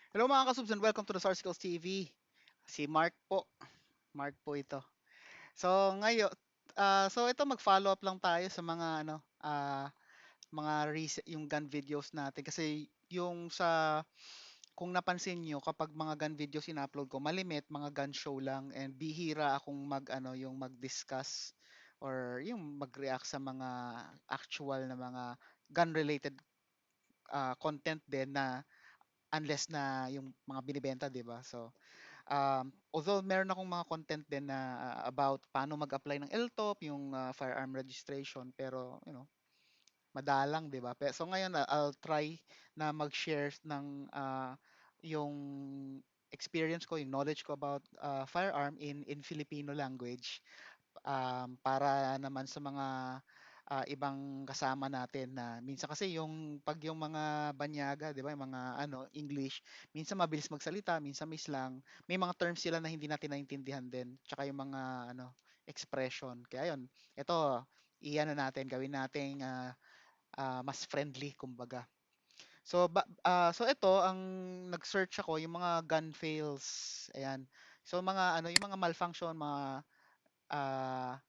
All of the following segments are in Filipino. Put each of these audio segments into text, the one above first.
Hello mga kasubs and welcome to the Source Skills TV. Si Mark po. Mark po ito. So ngayon, ito mag-follow up lang tayo sa mga mga yung gun videos natin kasi yung sa kung napansin nyo kapag mga gun videos in-upload ko, malimit mga gun show lang and bihira akong yung mag-discuss or yung mag-react sa mga actual na mga gun related content din na unless na yung mga binibenta, 'di ba? So although meron akong mga content din na about paano mag-apply ng LTOP, yung firearm registration, pero madalang, 'di ba? So ngayon I'll try na mag-share ng yung experience ko, yung knowledge ko about firearm in Filipino language para naman sa mga ibang kasama natin na minsan kasi yung pag yung mga banyaga, 'di ba, yung mga English, minsan mabilis magsalita, minsan may slang, may mga terms sila na hindi natin naintindihan din, tsaka yung mga expression. Kaya yun, ito iyan natin, gawin nating mas friendly kumbaga. So ito ang nag-search ako yung mga gun fails. Ayan. So mga yung mga malfunction, mga ah,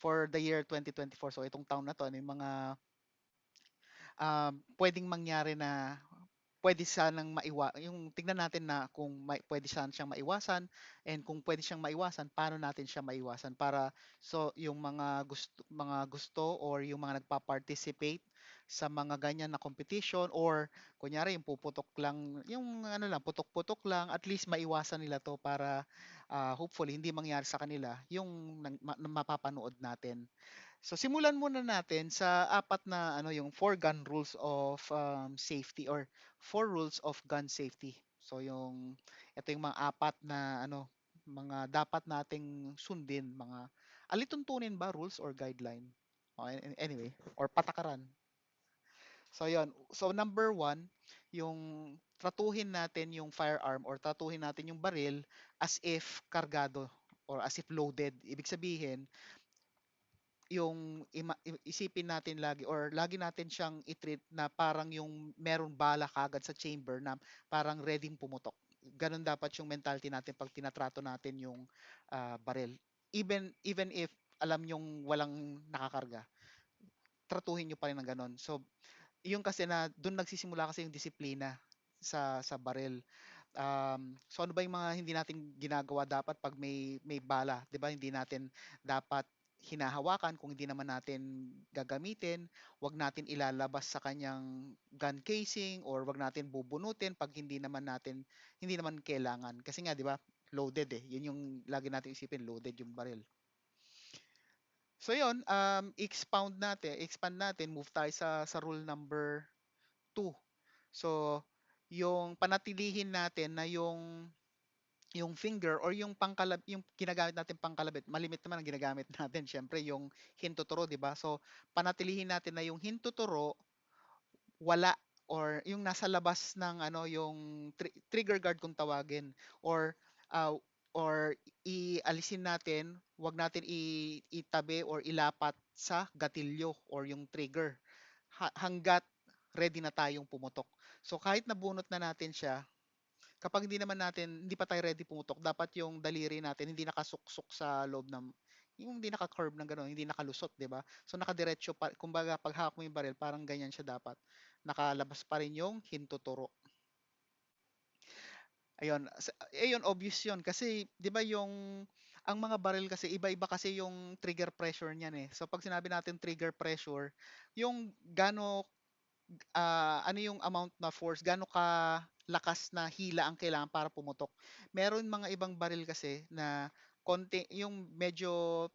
for the year 2024. So itong taon na to, ano yung mga pwedeng mangyari na pwede sanang yung tignan natin na kung pwede siyang maiwasan and kung pwede siyang maiwasan, paano natin siya maiwasan para so yung mga gusto or yung mga nagpa-participate sa mga ganyan na competition or kunyari yung puputok lang, yung lang, putok-putok lang, at least maiwasan nila to para hopefully hindi mangyari sa kanila yung mapapanood natin. So simulan muna natin sa apat na yung four gun rules of safety or four rules of gun safety. So ito yung mga apat na mga dapat nating sundin, mga alituntunin ba rules or guideline. Anyway, or patakaran. So yon. So number one, yung tratuhin natin yung firearm or tratuhin natin yung baril as if kargado or as if loaded. Ibig sabihin, isipin natin lagi or lagi natin siyang i-treat na parang yung meron bala kagad sa chamber na parang readyng pumutok. Ganun dapat yung mentality natin pag tinatrato natin yung baril. Even if alam yung walang nakakarga, tratuhin nyo pa rin ng ganun. So, yung kasi na doon nagsisimula kasi yung disiplina sa baril. So ano ba yung mga hindi natin ginagawa dapat pag may bala, 'di ba? Hindi natin dapat hinahawakan kung hindi naman natin gagamitin, 'wag natin ilalabas sa kanyang gun casing or 'wag natin bubunutin pag hindi naman kailangan. Kasi nga 'di ba, loaded eh. 'Yun yung lagi natin isipin, loaded yung baril. So 'yun, expand natin, move tayo sa rule number 2. So yung panatilihin natin na yung finger or yung ginagamit natin pangkalabit, malimit naman ang ginagamit natin, syempre yung hintuturo, 'di ba? So panatilihin natin na yung hintuturo wala or yung nasa labas ng yung trigger guard kung tawagin or uh, or ialisin natin, wag natin itabi or ilapat sa gatilyo or yung trigger hanggat ready na tayong pumutok. So kahit nabunot na natin siya, kapag hindi pa tayo ready pumutok, dapat yung daliri natin hindi nakasuksok sa loob ng, yung hindi naka-curve ng gano'n, hindi nakalusot, 'di ba? So nakadiretso pa, kumbaga pag hawak mo yung baril, parang ganyan siya dapat. Nakalabas pa rin yung hintuturo. Ayun, obvious 'yun kasi 'di ba ang mga baril kasi iba-iba kasi yung trigger pressure niyan eh. So pag sinabi natin trigger pressure, yung ano yung amount na force, gaano ka lakas na hila ang kailangan para pumutok. Meron mga ibang baril kasi na konti, yung medyo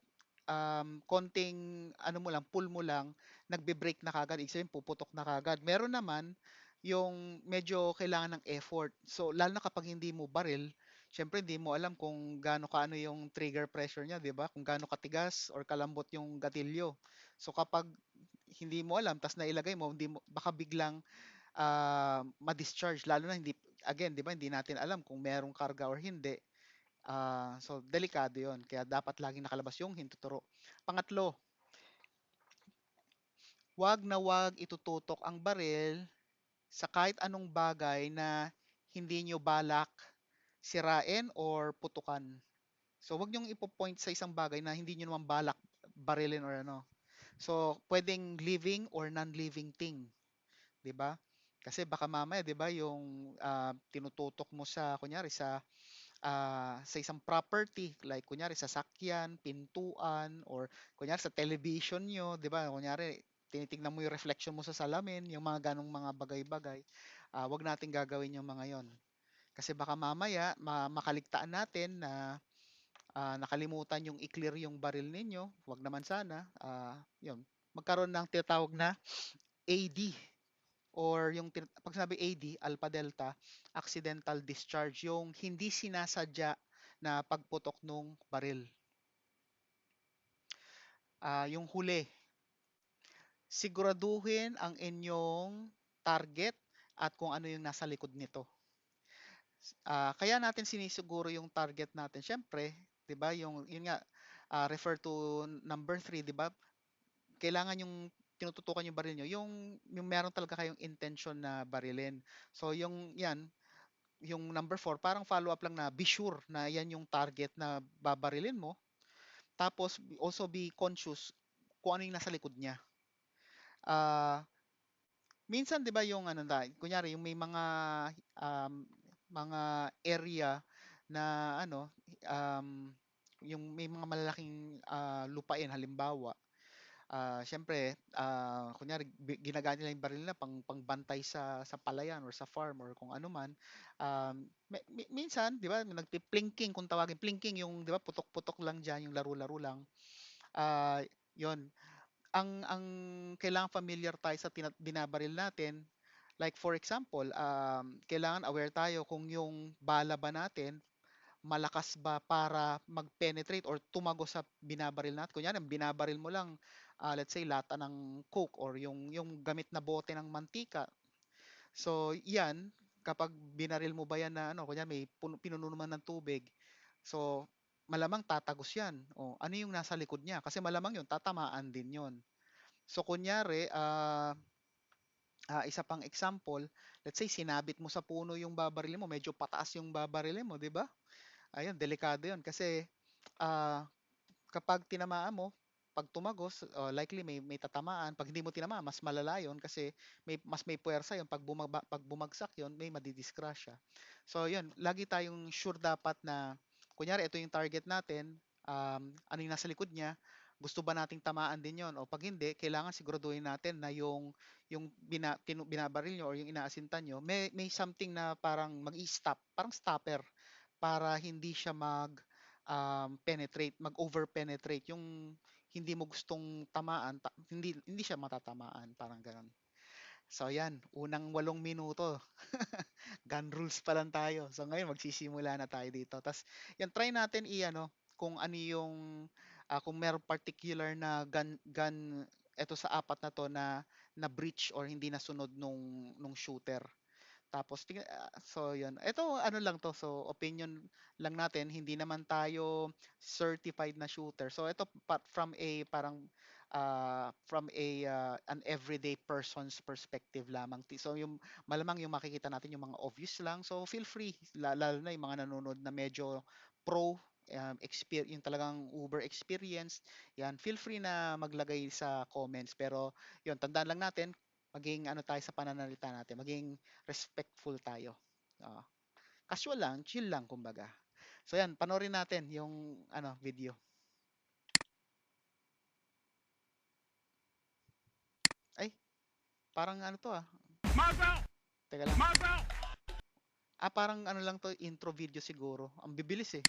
konting ano mo lang, pull mo lang, nagbe-break na kagad, ibig sabihin puputok na kagad. Meron naman yung medyo kailangan ng effort. So, lalo na kapag hindi mo baril, syempre hindi mo alam kung gaano kaano yung trigger pressure niya, 'di ba? Kung gaano katigas or kalambot yung gatilyo. So, kapag hindi mo alam tas nailagay mo, hindi mo baka biglang ma-discharge lalo na hindi again, 'di ba, hindi natin alam kung merong karga or hindi. So delikado 'yon kaya dapat laging nakalabas yung hintuturo. Pangatlo, 'wag na 'wag itututok ang baril sa kahit anong bagay na hindi nyo balak sirain or putukan. So, wag niyong ipo-point sa isang bagay na hindi niyo naman balak barilin or ano. So, pwedeng living or non-living thing, 'di ba? Kasi baka mamaya, 'di ba, yung tinututok mo sa kunyari sa isang property like kunyari sa sakyan, pintuan or kunyari sa television nyo, 'di ba? Kunyari tinitingnan mo yung reflection mo sa salamin, yung mga ganong mga bagay-bagay. Wag nating gagawin yung mga 'yon. Kasi baka mamaya makaligtaan natin na nakalimutan yung i-clear yung baril ninyo, wag naman sana, yun, magkaroon ng tinatawag na AD or yung pag sinabi AD, Alpha Delta, accidental discharge, yung hindi sinasadya na pagputok nung baril. Yung huli, siguraduhin ang inyong target at kung ano yung nasa likod nito. Kaya natin sinisiguro yung target natin. Siyempre, 'di ba? Yun nga refer to number 3, 'di ba? Kailangan yung tinututukan yung baril nyo, yung meron talaga kayong intention na barilin. So, yung number 4, parang follow-up lang na be sure na yan yung target na babarilin mo. Tapos, also be conscious kung ano yung nasa likod niya. Ah, minsan 'di ba yung ano na, kunyari yung may um, mga area na ano yung may mga malalaking lupain halimbawa. Siyempre, kunyari ginagamit nila yung baril nila pangbantay sa palayan or sa farm or kung ano man. Minsan, 'di ba, nagpi-plinking kung tawagin, plinking yung 'di ba putok-putok lang diyan, yung laro-laro lang. Ah, 'Yon. Ang kailangan familiar tayo sa binabaril natin. Like for example, kailangan aware tayo kung yung bala ba natin malakas ba para mag-penetrate or tumago sa binabaril natin. Kunyari, binabaril mo lang, let's say, lata ng Coke or yung gamit na bote ng mantika. So, yan, kapag binaril mo ba yan na, ano, kunyari, may pinuno naman ng tubig, so, malamang tatagos yan. O, ano yung nasa likod niya? Kasi malamang yun, tatamaan din yun. So, kunyari, isa pang example, let's say, sinabit mo sa puno yung babarilin mo, medyo pataas yung babarilin mo, di ba? Ayun, delikado yun kasi ah, kapag tinamaan mo, pag tumagos, likely may tatamaan. Pag hindi mo tinamaan, mas malala yun kasi mas may puwersa yun. Pag bumagsak yun, may madidisgrasya. So yun, lagi tayong sure dapat na, kunyari ito yung target natin, ano yung nasa likod niya, gusto ba nating tamaan din yon? O pag hindi, kailangan siguraduhin natin na yung binabaril nyo or yung inaasintan nyo, may something na parang mag-i-stop, parang stopper para hindi siya penetrate, mag-over penetrate, yung hindi mo gustong tamaan, hindi siya matatamaan, parang ganoon. So yan, unang 8 minuto. Gun rules pa lang tayo. So ngayon magsisimula na tayo dito. Tapos yan, try natin i-ano kung ano yung kung meron particular na gun eto sa apat na to na breach or hindi nasunod nung shooter. Tapos so yun. Ito ano lang to, so opinion lang natin, hindi naman tayo certified na shooter. So ito from a parang an everyday person's perspective lamang. So yung malamang yung makikita natin yung mga obvious lang. So feel free, lalo na yung mga nanonood na medyo pro experience, yung talagang Uber experience, yan, feel free na maglagay sa comments. Pero yun, tandaan lang natin, maging ano tayo sa pananalita natin, maging respectful tayo. Oo. Casual lang, chill lang kumbaga. So yan, panoorin natin yung video. Ay, parang ano to Teka lang. Parang ano lang to, intro video siguro. Ang bibilis eh.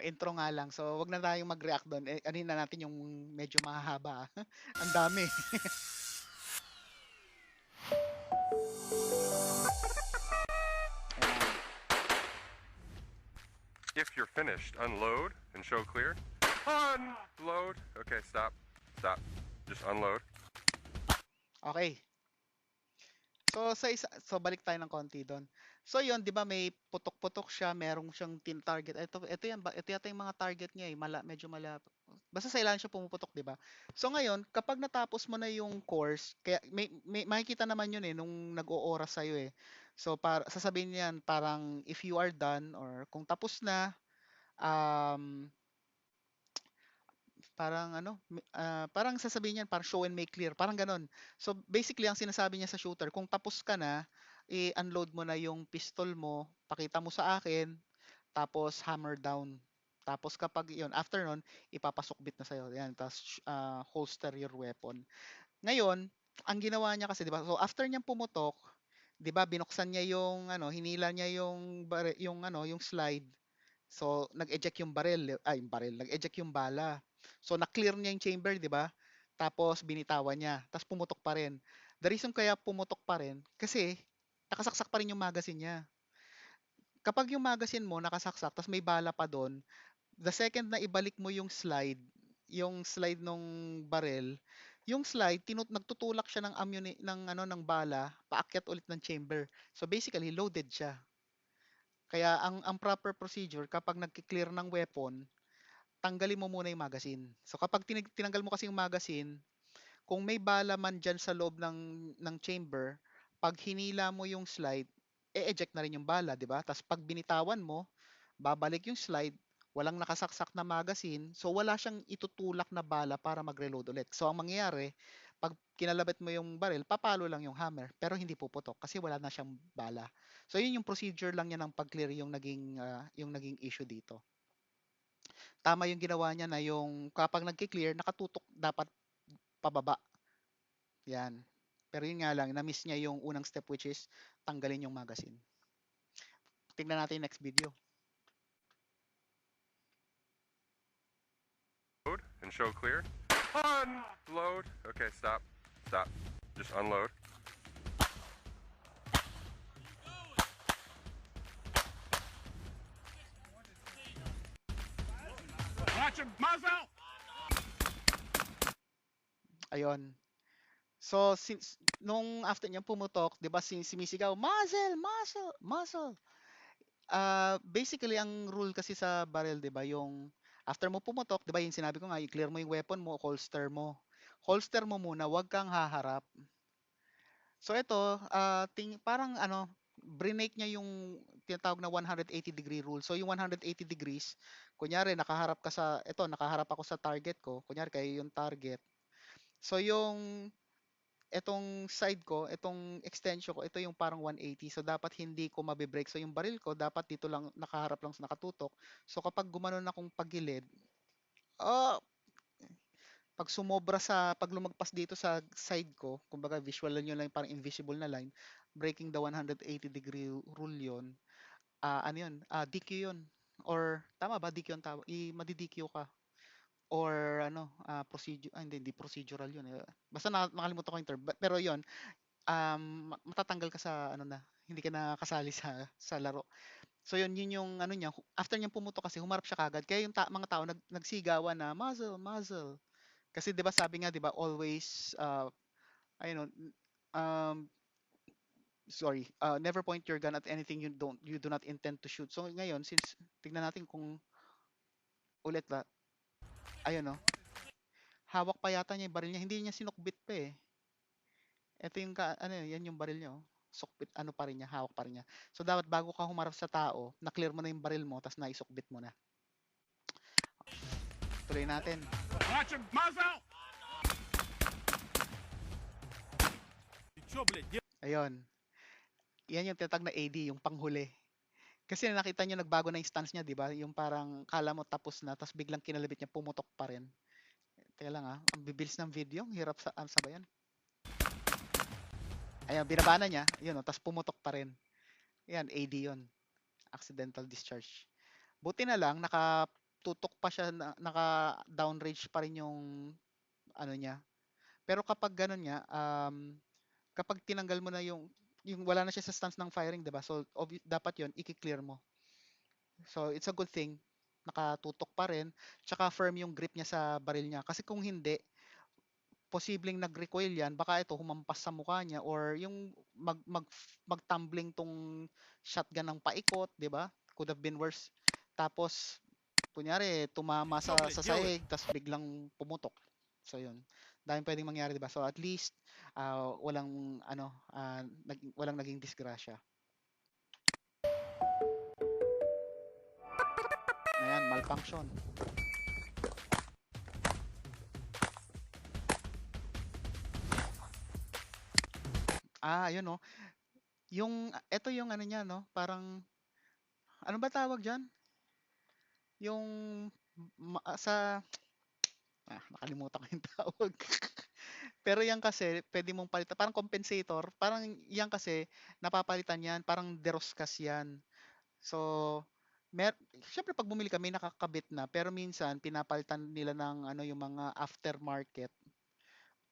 Intro nga lang. So, wag na tayong mag-react doon. Anin na natin yung medyo mahahaba. Ang dami. If you're finished, unload and show clear. Unload. Okay, stop. Stop. Just unload. Okay. So balik tayo ng konti doon. So yun, 'di ba may putok-putok siya, merong siyang tin-target. Ito yan ba, ito yata yung mga target niya eh, medyo malapit. Basta sa ilan siya pumuputok, 'di ba? So ngayon, kapag natapos mo na yung course, kaya may makikita naman yun eh nung nag-ooras sa eh. So para sasabihin niyan parang if you are done or kung tapos na, um, parang ano, parang sasabihin niyan parang show and make clear, parang ganon. So basically ang sinasabi niya sa shooter, kung tapos ka na, i-unload mo na yung pistol mo, pakita mo sa akin, tapos hammer down. Tapos kapag yun, after nun, ipapasukbit na sa'yo. Yan, tapos holster your weapon. Ngayon, ang ginawa niya kasi, 'di ba? So after niyang pumutok, 'di ba, binuksan niya yung ano, hinila niya yung yung ano, yung slide. So nag-eject yung nag-eject yung bala. So na-clear niya yung chamber, 'di ba? Tapos binitawan niya, tapos pumutok pa rin. The reason kaya pumutok pa rin kasi nakasaksak pa rin yung magazine niya. Kapag yung magazine mo nakasaksak tapos may bala pa doon, the second na ibalik mo yung slide nung barrel, yung slide nagtutulak siya ng ng ano ng bala paakyat ulit ng chamber. So basically loaded siya. Kaya ang proper procedure kapag nagki-clear ng weapon, tanggalin mo muna yung magazine. So kapag tinanggal mo kasi yung magazine, kung may bala man dyan sa loob ng chamber, pag hinila mo yung slide, e-eject na rin yung bala, di ba? Tapos pag binitawan mo, babalik yung slide, walang nakasaksak na magazine, so wala siyang itutulak na bala para mag-reload ulit. So ang mangyayari, pag kinalabit mo yung barrel, papalo lang yung hammer, pero hindi puputok kasi wala na siyang bala. So yun yung procedure lang niya ng pag-clear yung naging issue dito. Tama yung ginawa niya na yung kapag nagki-clear, nakatutok dapat pababa. Yan. Pero yun nga lang, na-miss niya yung unang step which is tanggalin yung magazine. Tingnan natin yung next video. Load and show clear. Unload. Okay, stop. Stop. Just unload. Watch him, muzzle! Ayun. So, since, nung after niya pumutok, di ba sumisigaw, muzzle, muzzle, muzzle. Basically, ang rule kasi sa barrel, di ba, yung after mo pumutok, di ba, yung sinabi ko nga, i-clear mo yung weapon mo, holster mo. Holster mo muna, wag kang haharap. So, ito, parang ano, brinake niya yung tinatawag na 180-degree rule. So, yung 180 degrees, kunyari, nakaharap ako sa target ko, kunyari, kayo yung target. So, etong side ko, etong extension ko, ito yung parang 180. So, dapat hindi ko mabibrake. So, yung baril ko, dapat dito lang, nakaharap lang sa nakatutok. So, kapag gumanon akong pagilid, oh, pag lumagpas dito sa side ko, kumbaga visual nyo lang yung parang invisible na line, breaking the 180-degree rule yun, ano yun, DQ yun. Or, tama ba, DQ yung tawag? Madi-DQ ka. Or ano, procedure, hindi procedural yun. Basta nakalimutan ko yung term. Pero yun, matatanggal ka sa ano na, hindi ka na kasali sa laro. So yun yung ano niya, after niyang pumutok kasi humarap siya kagad. Kaya yung mga tao nagsigawan na muzzle, muzzle. Kasi 'di ba sabi nga 'di ba always ayun sorry, never point your gun at anything you do not intend to shoot. So ngayon since tignan natin kung ulit ba, ayun no. Hawak pa yata niya yung baril niya, hindi niya sinukbit pa eh. Ito yung ano yan yung baril niya oh. Sukbit ano pa rin niya, hawak pa rin niya. So dapat bago ka humarap sa tao, na-clear mo na yung baril mo, tapos naisukbit mo na. Tuloy natin. Watch him, muzzle! Ayun. Yan yung tinatag na AD, yung panghuli. Kasi nakita niyo nagbago na yung stance niya, di ba? Yung parang kala mo tapos na, tapos biglang kinalabit niya, pumutok pa rin. Teka lang ang bibilis ng video, ang hirap sabayan. Ayan, binabana niya, yun, tapos pumutok pa rin. Yan, AD yun. Accidental discharge. Buti na lang, nakatutok pa siya, naka-downrange pa rin yung ano niya. Pero kapag ganun niya, kapag tinanggal mo na yung wala na siya sa stance ng firing, 'di ba? So dapat 'yon i-clear mo. So it's a good thing nakatutok pa rin, tsaka firm yung grip niya sa baril niya. Kasi kung hindi, posibleng nag-recoil yan, baka ito humampas sa mukha niya or yung mag-tumbling tong shotgun ng paikot, 'di ba? Could have been worse. Tapos kunyari tumama sa sahig tapos biglang pumutok. So yun. Daming pwedeng mangyari, 'di ba? So at least walang naging disgrasya. Ayan, malfunction. Ayun no. Ito yung ano niya, no? Parang, ano ba tawag dyan? Yung, nakalimutan ko yung tawag. Pero yan kasi, pwede mong palitan. Parang compensator. Parang yan kasi, napapalitan yan. Parang deroskas yan. So, syempre pag bumili kami nakakabit na, pero minsan pinapalitan nila ng ano yung mga aftermarket.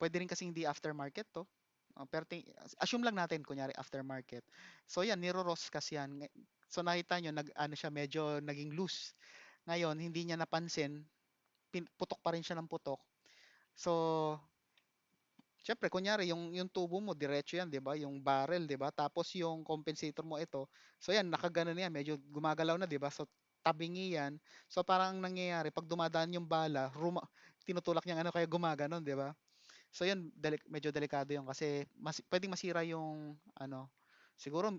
Pwede rin kasi hindi aftermarket to. Pero assume lang natin kunyari aftermarket. So yan, niro-roscas yan. So nakita nyo, ano siya, medyo naging loose. Ngayon, hindi niya napansin, putok pa rin siya ng putok. So, syempre, kunyari, yung tubo mo, diretso yan, di ba? Yung barrel, di ba? Tapos yung compensator mo ito. So yan, nakaganon yan, medyo gumagalaw na, di ba? So, tabingi yan. So, parang ang nangyayari, pag dumadaan yung bala, tinutulak niya ano, kaya gumaganon, di ba? So yun, medyo delikado yun kasi pwedeng masira yung ano, siguro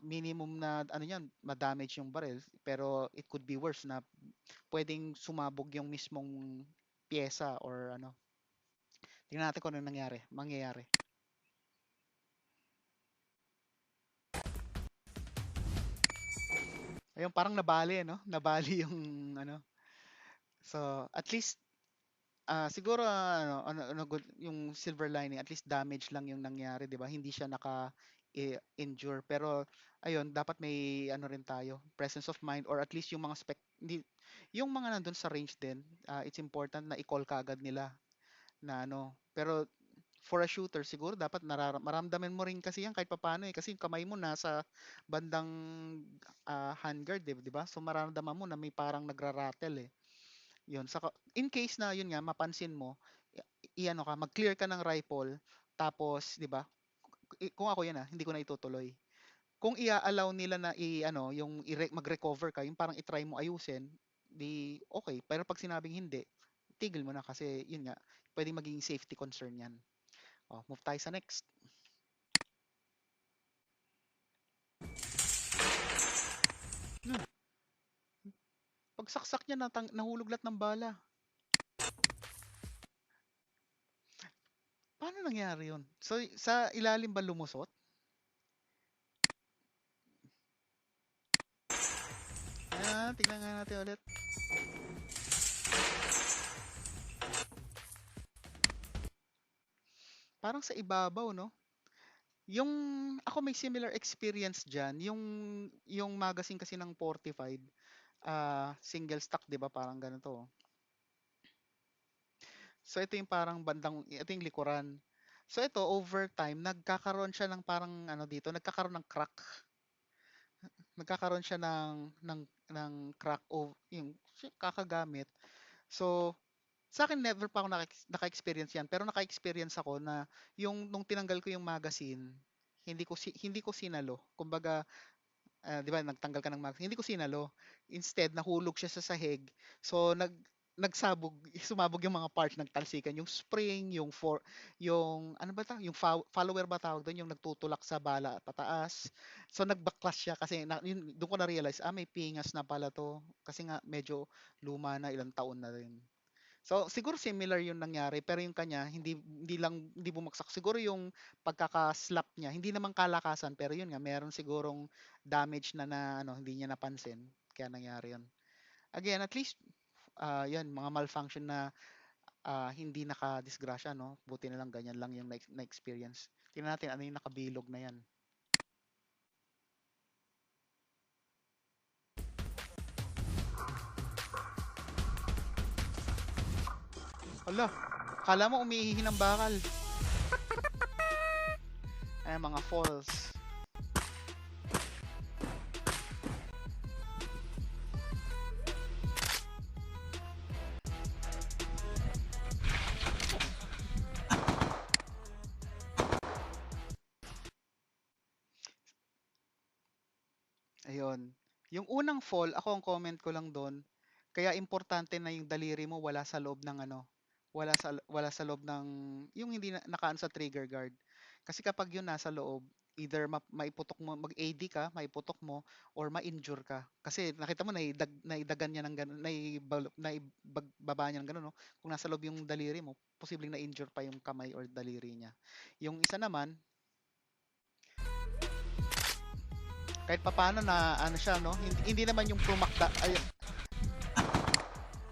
minimum na ano yan, ma-damage yung barrel, pero it could be worse na pwedeng sumabog yung mismong pyesa or ano. Tingnan natin kung ano mangyayari. Ayun, parang nabali, no? Nabali yung ano. So, at least siguro good yung silver lining, at least damage lang yung nangyari, 'di ba? Hindi siya injure, pero ayun, dapat may ano rin tayo, presence of mind or at least yung mga yung mga nandun sa range din, it's important na i-call kaagad nila na ano. Pero for a shooter siguro dapat maramdaman mo rin kasi yan kahit papaano kasi yung kamay mo nasa bandang handguard, 'di ba? So maramdaman mo na may parang nagra-rattle eh. Yun, saka in case na yun nga mapansin mo, i-ano ka, mag-clear ka ng rifle, tapos 'di ba? Kung ako yan hindi ko na itutuloy. Kung i-allow nila na yung mag-recover ka, yung parang i-try mo ayusin, di okay. Pero pag sinabing hindi, tigil mo na kasi yun nga, pwedeng maging safety concern yan. Move tayo sa next. Pagsaksak niya, nahulog lahat ng bala. Paano nangyari yun? So, sa ilalim ba lumusot? Tingnan nga natin ulit. Parang sa ibabaw, no? Yung, ako may similar experience dyan. Yung magazine kasi ng 45, single stock, di ba? Parang ganito. So, ito yung parang ito yung likuran. So, ito, over time, nagkakaroon siya ng parang, dito, nagkakaroon ng crack. Nagkakaroon siya ng crack yung kakagamit. So, sa akin never pa ako naka-experience yan, pero naka-experience ako na nung tinanggal ko yung magazine, hindi ko sinalo. Kumbaga, 'di ba, nagtanggal ka ng magazine, hindi ko sinalo. Instead, nahulog siya sa sahig. So sumabog yung mga parts, nagtalsikan yung spring, yung ano ba yung follower ba tawag doon, yung nagtutulak sa bala pataas. So nagbaklas siya kasi doon ko na realize, may pingas na pala to kasi nga medyo luma na, ilang taon na rin. So siguro similar yung nangyari, pero yung kanya hindi bumagsak. Siguro yung pagkaka-slap niya, hindi naman kalakasan, pero yun nga meron sigurong damage na hindi niya napansin kaya nangyari yun. Again, at least yan mga malfunction na hindi nakadisgrasya, no? Buti na lang ganyan lang yung na-experience. Tingnan natin ano yung nakabilog na yan. Hala, kala mo umiihi ng bakal. Ay, mga falls. Yun. Yung unang fall, ako ang comment ko lang doon, kaya importante na yung daliri mo wala sa loob ng ano, wala sa loob ng yung hindi na, nakaano sa trigger guard. Kasi kapag yun nasa loob, either maiputok mo, mag-AD ka, maiputok mo, or ma-injure ka. Kasi nakita mo naidagan niya ng ganun, naibaba niya ng ganun, no? Kung nasa loob yung daliri mo, posibleng na-injure pa yung kamay or daliri niya. Yung isa naman, kahit papaano na ano siya, no? Hindi naman yung pumakda, ay,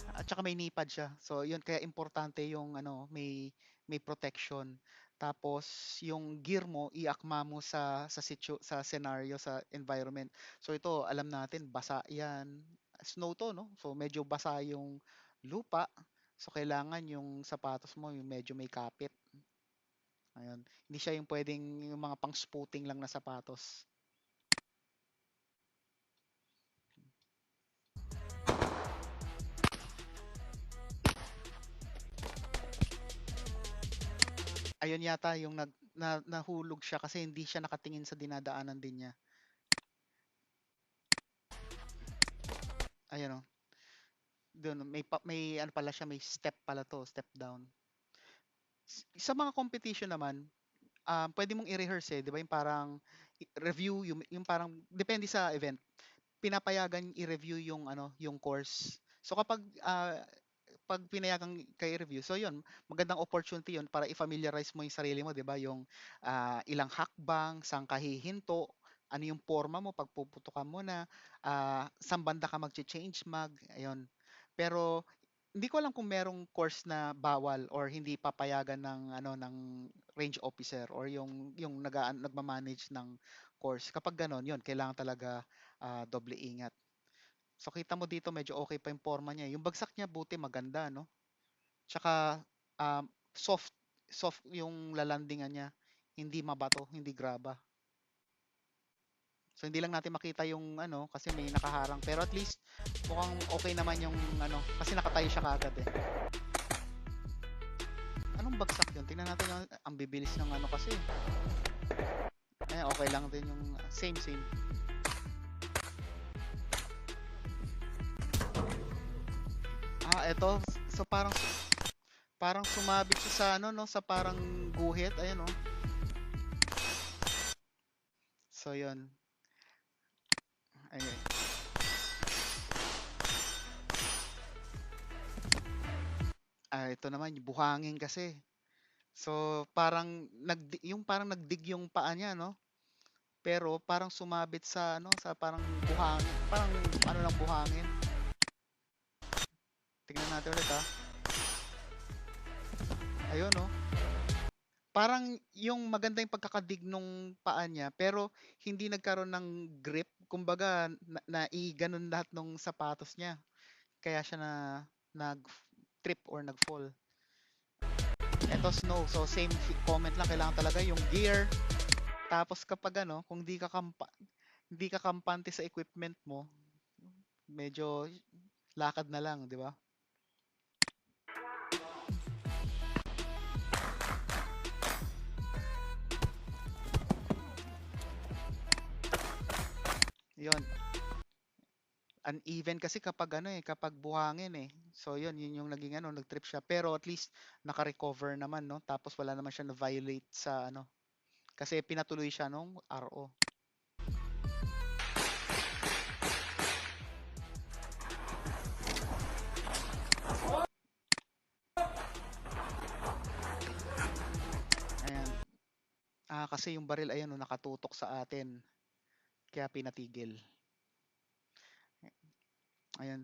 at saka may knee-pad siya. So, yun kaya importante yung ano, may protection. Tapos yung gear mo iakma mo sa scenario, sa environment. So ito, alam natin basa 'yan. Snow to, no? So medyo basa yung lupa. So kailangan yung sapatos mo yung medyo may kapit. Ayun. Hindi siya yung pwedeng yung mga pang-spooting lang na sapatos. Ayun yata yung nahulog siya kasi hindi siya nakatingin sa dinadaanan din niya. Ayun, oh. Doon may ano pala siya, may step pala to, step down. Sa mga competition naman, pwede mong i-rehearse, eh, 'di ba? Yung parang review yung parang depende sa event. Pinapayagan i-review yung ano, yung course. So kapag pag pinayagan kayo i-review, so yun, magandang opportunity yun para i-familiarize mo yung sarili mo, 'di ba? Yung ilang hakbang, saan ka hihinto, ano yung forma mo pag puputukan mo na, saan banda ka magche-change mag, ayun. Pero hindi ko alam kung merong course na bawal or hindi papayagan ng ano ng range officer or yung nagma-manage ng course. Kapag gano'n, yun kailangan talaga doble ingat. So kita mo dito medyo okay pa yung forma niya. Yung bagsak niya buti maganda, no? Tsaka soft soft yung lalandingan niya. Hindi mabato, hindi graba. So hindi lang natin makita yung ano kasi may nakaharang pero at least mukhang okay naman yung ano kasi nakatayo siya kaagad eh. Anong bagsak yun? Tingnan natin ang bibilis ng ano kasi. Okay lang din yung same same. Eto. So parang sumabit siya sa ano no, sa parang guhit, ayun oh. So yun. Ayun. Ito naman yung buhangin kasi. So parang parang nagdig yung paa niya no. Pero parang sumabit sa ano, sa parang buhangin, parang ano lang buhangin. Tingnan natin ulit Ayun oh. Parang yung maganda yung pagkakadig nung paa niya, pero hindi nagkaroon ng grip. Kumbaga, naiganon lahat ng sapatos niya. Kaya siya nag-trip or nag-fall. Eto snow. So, same comment lang. Kailangan talaga yung gear. Tapos kapag ano, kung hindi ka kampante sa equipment mo, medyo lakad na lang, di ba? Yun. Uneven kasi kapag ano eh, kapag buhangin eh. So yun yung naging ano, nag-trip siya. Pero at least naka-recover naman, no? Tapos wala naman siya na-violate sa ano. Kasi pinatuloy siya nung RO. Ayan. Kasi yung baril ayan no, nakatutok sa atin. Kaya pinatigil. Ayan.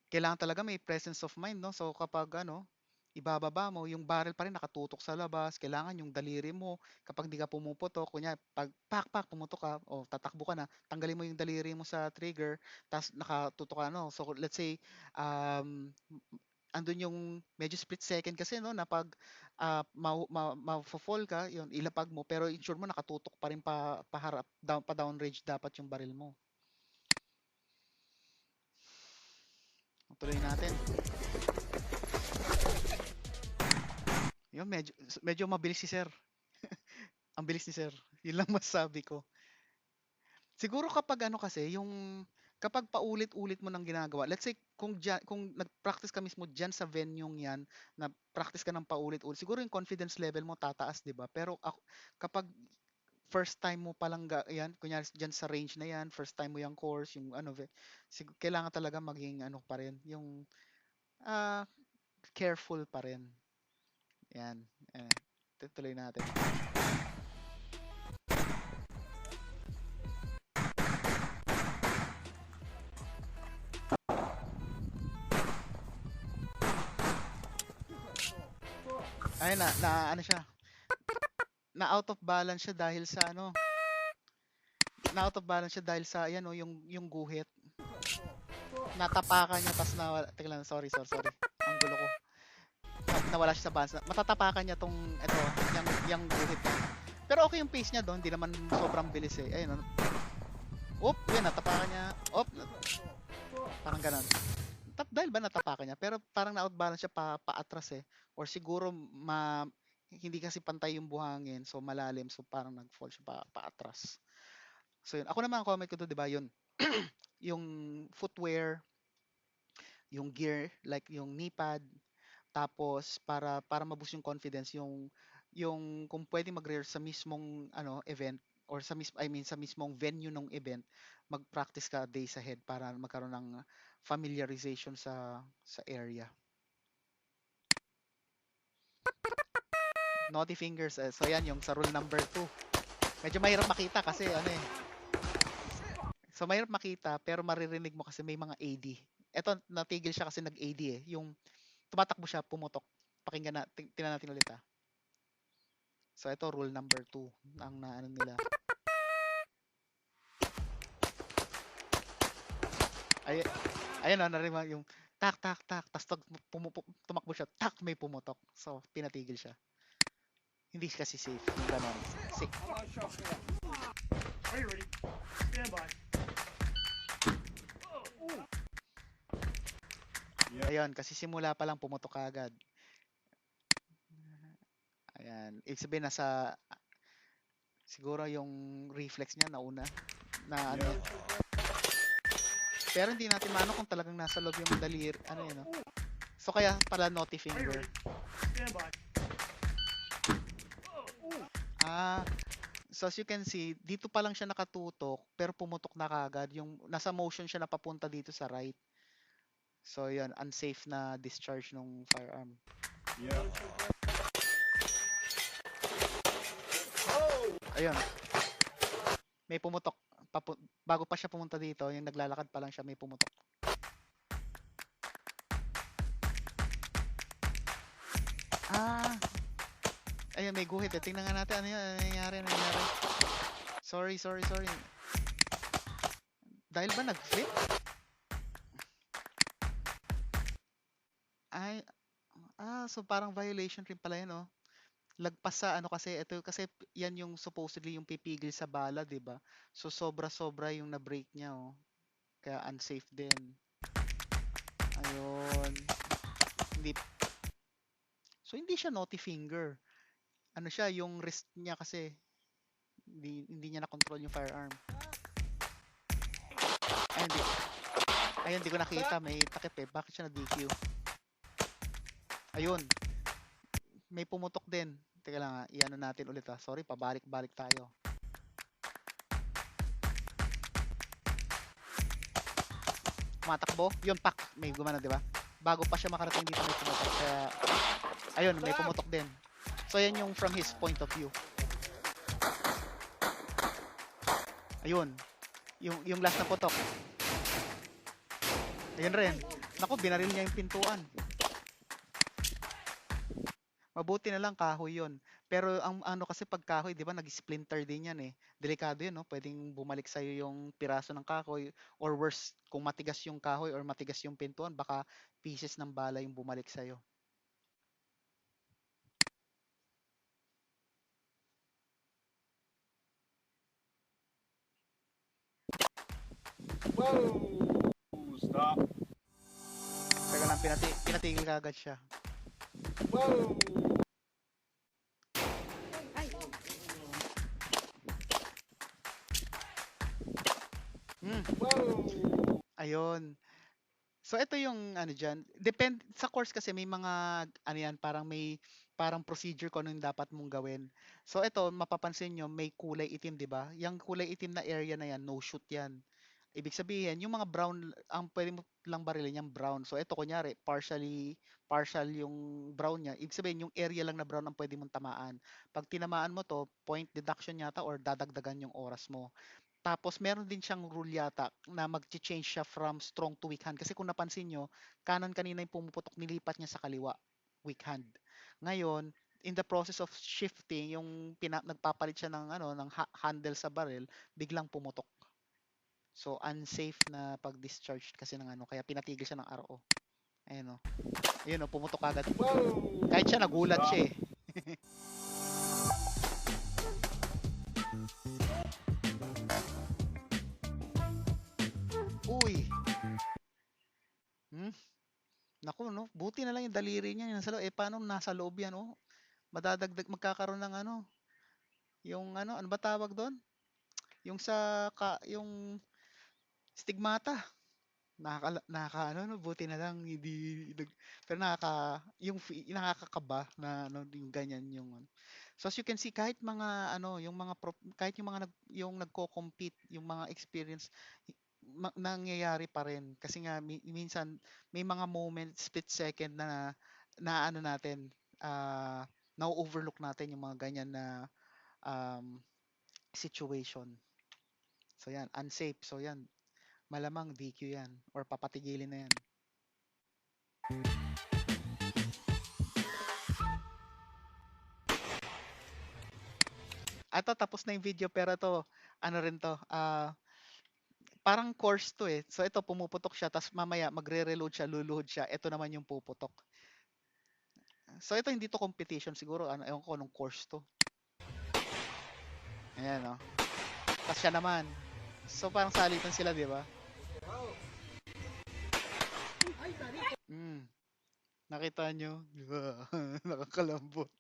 Kailangan talaga may presence of mind, no? So kapag ano, ibababa mo, yung barrel pa rin nakatutok sa labas, kailangan yung daliri mo, kapag di ka pumuputok, kunya, pag pak, pumutok ka, o tatakbo ka na, tanggalin mo yung daliri mo sa trigger, tapos nakatutok ka, no? So let's say, andun yung medyo split second kasi, no, na pag ma-fall ka, yun, ilapag mo, pero ensure mo nakatutok pa rin paharap, pa down range dapat yung barrel mo. Tuloy natin. Yun, medyo mabilis si Sir. Ang bilis ni Sir. Yun lang masasabi ko. Siguro kapag ano kasi, yung kapag paulit-ulit mo ng ginagawa, let's say kung nag-practice ka mismo diyan sa venue yan, na practice ka ng paulit-ulit, siguro yung confidence level mo tataas, 'di ba? Pero ako, kapag first time mo palang yan, kunyari diyan sa range na yan, first time mo yung course, yung ano, kailangan talaga maging ano pa rin, yung ah, careful pa rin. Yan. Eh, tuloy natin. Ayun na ano siya, na out of balance siya dahil sa ano, na out of balance siya dahil sa ayan, oh, yung guhit. Natapakan niya, tas nawala. Teka lang, sorry. Ang gulo ko. Nawala siya sa balance. Matatapakan niya tong ito, yung guhit niya. Pero okay yung pace niya doon, hindi naman sobrang bilis eh. Ayun, oh. Yan, natapakan niya. Parang ganun. Dahil ba natapakan niya? Pero parang na-outbalance siya paatras eh. Or siguro hindi kasi pantay yung buhangin, so malalim, so parang nag-fall siya paatras. So yun. Ako naman ang comment ko to, 'di ba, yun. Yung footwear, yung gear, like yung knee pad, tapos para ma-boost yung confidence, yung kung pwede mag-rehearse sa mismong ano event or sa mismong venue ng event, mag-practice ka days ahead para magkaroon ng familiarization sa area. Naughty fingers. So yan yung sa rule number 2. Medyo mahirap makita kasi ano eh. So mahirap makita pero maririnig mo kasi may mga AD. Ito natigil siya kasi nag-AD eh. Yung tumatakbo siya, pumutok. Pakinggan tingnan natin ulit ah. So ito rule number 2 ang naano nila. Ayun oh, narinig mo yung tak tapos tumakbo siya, tak, may pumutok. So pinatigil siya. Hindi kasi safe yung ganon. Are you ready? Stand by. Ayun, kasi simula pa lang pumutok agad. Ayan, ibig sabihin siguro yung reflex niya nauna na ano. Pero hindi natin maano kung talagang nasa loob yung daliri, ano yun, no? So kaya pala naughty finger. Stand by. So as you can see, dito pa lang siya nakatutok, pero pumutok na kagad. Yung nasa motion siya na papunta dito sa right. So yun, unsafe na discharge ng firearm. Yeah. Ayun. May pumutok. Bago pa siya pumunta dito, yung naglalakad pa lang siya, may pumutok. Ayun, may guhit eh. Tingnan nga natin ano yun, ano nangyari. Sorry. Dahil ba nag-flip? So parang violation rin pala yun, oh. Lagpas sa ano kasi, ito kasi yan yung supposedly yung pipigil sa bala, 'di ba? So sobra-sobra yung na-break niya, oh. Kaya unsafe din. Ayun. So hindi siya naughty finger. Ano siya, yung wrist niya kasi hindi niya na-control yung firearm. Ayun, hindi ko nakita, may takip eh. Bakit siya na-DQ? Ayun. May pumutok din. Teka lang, i-ano natin ulit ah. Sorry, pabalik-balik tayo. Tumatakbo. Yun, pak. May gumana, di ba? Bago pa siya makarating dito, may pumutok. Kaya, ayun, may pumutok din. So, yan yung from his point of view. Ayun. Yung last na putok. Ayun rin. Naku, binaril niya yung pintuan. Mabuti na lang kahoy yun. Pero ang ano kasi pag kahoy, di ba, nag-splinter din yan eh. Delikado yun, no? Pwedeng bumalik sa'yo yung piraso ng kahoy. Or worse, kung matigas yung kahoy or matigas yung pintuan, baka pieces ng bala yung bumalik sa'yo. Whoa! Stop. Teka lang, pinatigil agad siya. Whoa! Ayun. So ito yung ano diyan, sa course kasi may mga ano yan, parang procedure kung ano yung dapat mong gawin. So ito mapapansin niyo may kulay itim, 'di ba? Yung kulay itim na area na yan, no shoot yan. Ibig sabihin, yung mga brown, ang pwede mo lang barilin yung brown. So ito kunyari, partial yung brown niya. Ibig sabihin, yung area lang na brown ang pwede mong tamaan. Pag tinamaan mo to, point deduction yata or dadagdagan yung oras mo. Tapos meron din siyang rule yata na mag-change siya from strong to weak hand. Kasi kung napansin nyo, kanan kanina yung pumuputok, nilipat niya sa kaliwa, weak hand. Ngayon, in the process of shifting, yung nagpapalit siya ng handle sa barrel, biglang pumutok. So unsafe na pag-discharge kasi ng ano, kaya pinatigil siya ng RO. Ayun oh. Ayun oh, pumutok agad. Whoa! Kahit siya nagulat Stop. siya eh. Uy. Hmm? Naku, no? Buti na lang yung daliri niya nasa loob. Eh, paano nasa loob yan, oh? Magkakaroon ng ano, yung ano ba tawag doon? Yung yung stigmata. Nakaka ano, no, buti na lang hindi pero nakakakaba na ano, yung ganyan yung ano. So as you can see, kahit mga ano, kahit yung mga yung nagko-compete, yung mga experience nangyayari pa rin kasi nga minsan may mga moment split second na ano natin na-overlook natin yung mga ganyan na um, situation. So yan, unsafe. So yan, malamang DQ yan or papatigilin na yan. Ato tapos na yung video pero to ano rin to parang course to eh. So ito pumuputok siya tapos mamaya magre-reload siya, luluhod siya. Ito naman yung puputok. So ito hindi to competition siguro ano ewan ko anong course to. Ayan oh. Tapos siya naman. So parang salitan sila, di ba? Mm, nakita nyo? Di ba? Nakakalambot.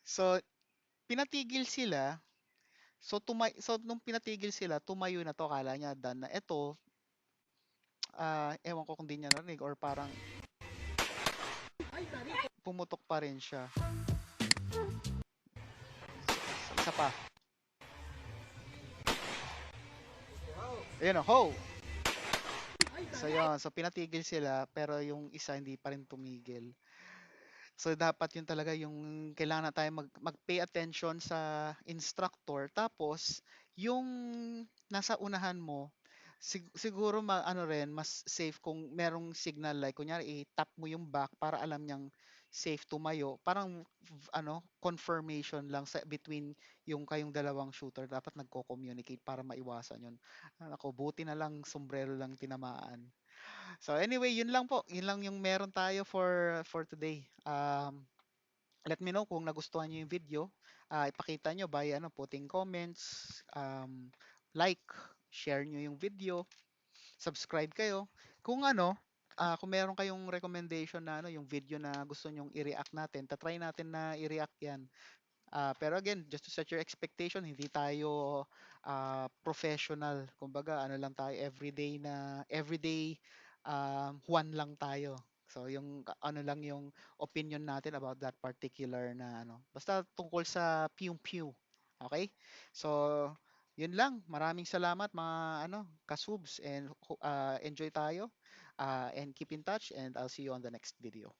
So, pinatigil sila. So nung pinatigil sila, tumayo na to. Kala niya done na. Ito, ewan ko kung di niya narinig or parang pumutok pa rin siya. Isa pa. Ayan o, ho! So yun, so pinatigil sila pero yung isa hindi pa rin tumigil. So dapat yun talaga yung kailangan na tayo mag-pay attention sa instructor tapos yung nasa unahan mo siguro ano rin mas safe kung merong signal like kunyari i-tap mo yung back para alam niyang safe tumayo parang ano confirmation lang sa between yung kayong dalawang shooter dapat nagko-communicate para maiwasan yun. Ako buti na lang sombrero lang tinamaan. So anyway, yun lang po. Yun lang yung meron tayo for today. Let me know kung nagustuhan niyo yung video. Ipakita nyo by putting comments, like, share nyo yung video, subscribe kayo. Kung kung meron kayong recommendation na yung video na gusto nyong i-react natin, tatry natin na i-react yan. Pero again, just to set your expectation, hindi tayo professional. Kumbaga, ano lang tayo, everyday Juan lang tayo. So, yung ano lang yung opinion natin about that particular na ano. Basta tungkol sa pew-pew. Okay? So, yun lang. Maraming salamat mga kasubs and enjoy tayo and keep in touch and I'll see you on the next video.